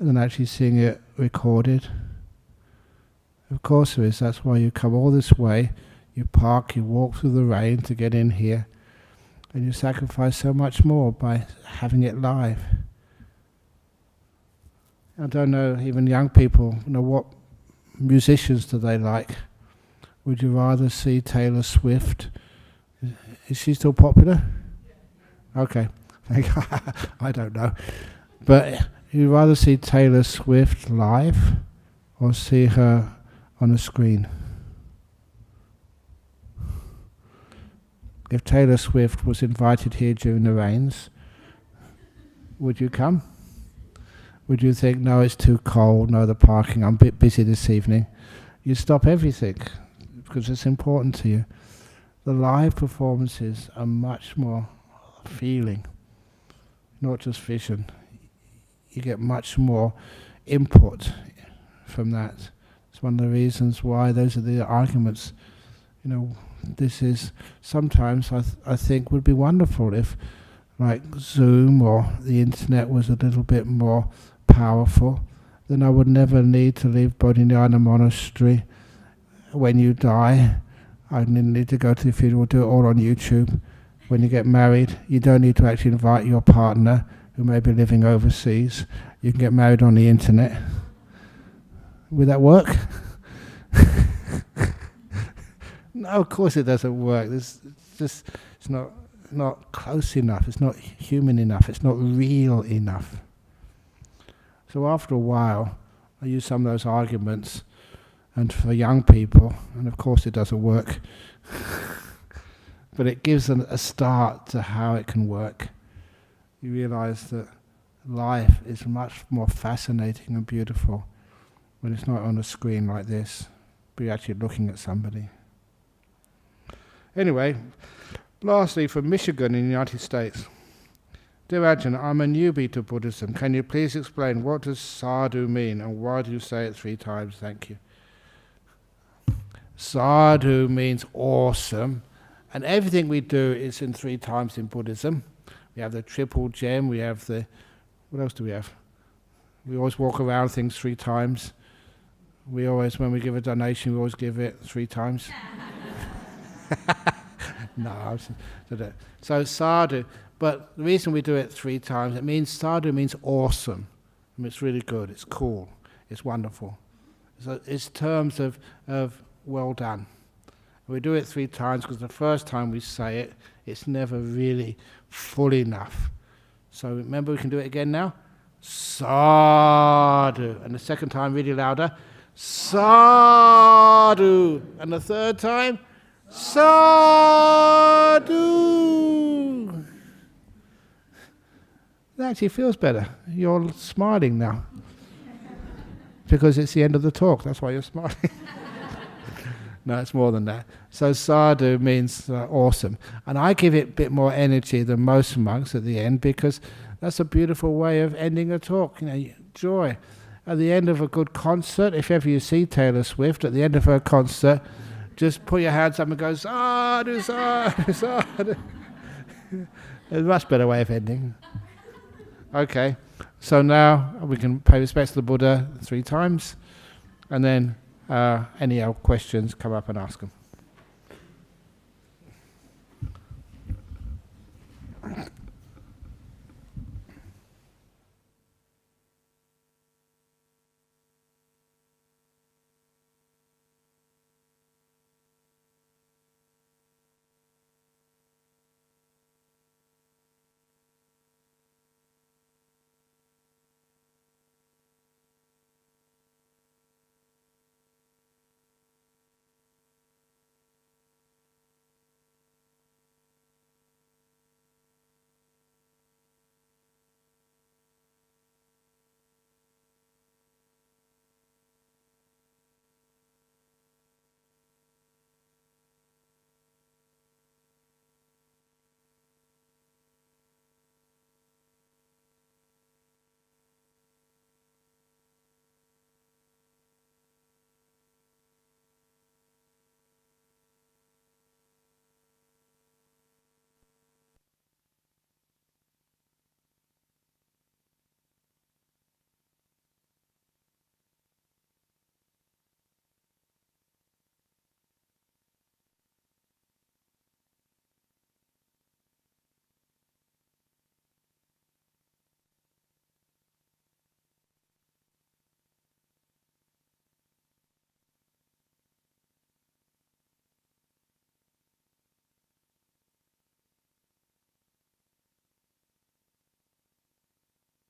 than actually seeing it recorded? Of course there is. That's why you come all this way. You park, you walk through the rain to get in here, and you sacrifice so much more by having it live. I don't know, even young people, what musicians do they like? Would you rather see Taylor Swift? Is she still popular? Okay. I don't know. But you'd rather see Taylor Swift live or see her on a screen? If Taylor Swift was invited here during the rains, would you come? Would you think, no, it's too cold, no, the parking, I'm a bit busy this evening? You stop everything because it's important to you. The live performances are much more feeling, not just vision. You get much more input from that. It's one of the reasons why those are the arguments. This is sometimes I think would be wonderful if, like Zoom or the internet was a little bit more powerful. Then I would never need to leave Bodhinyana Monastery. When you die, I didn't need to go to the funeral, do it all on YouTube. When you get married, you don't need to actually invite your partner who may be living overseas. You can get married on the internet. Would that work? No, of course it doesn't work. It's not close enough. It's not human enough. It's not real enough. So after a while, I use some of those arguments, and for young people, and of course it doesn't work, but it gives a start to how it can work. You realize that life is much more fascinating and beautiful when it's not on a screen like this, but you're actually looking at somebody. Anyway, lastly, from Michigan in the United States. Dear Ajahn, I'm a newbie to Buddhism. Can you please explain what does sadhu mean and why do you say it 3 times? Thank you. Sadhu means awesome. And everything we do is in 3 times in Buddhism. We have the triple gem, we have the... What else do we have? We always walk around things 3 times. We always, when we give a donation, we always give it 3 times. No, so sadhu. But the reason we do it 3 times, it means sadhu means awesome. I mean, it's really good, it's cool, it's wonderful. So it's terms of well done. We do it 3 times because the first time we say it, it's never really full enough. So remember, we can do it again now. Sadhu. And the second time, really louder. Sadhu. And the third time, Sadhu. That actually feels better. You're smiling now. Because it's the end of the talk, that's why you're smiling. No, it's more than that. So sadhu means awesome. And I give it a bit more energy than most monks at the end because that's a beautiful way of ending a talk. You know, joy. At the end of a good concert, if ever you see Taylor Swift, at the end of her concert, just put your hands up and go, sadhu, sadhu, sadhu. It's a much better way of ending. Okay, so now we can pay respects to the Buddha 3 times, and then any questions, come up and ask them.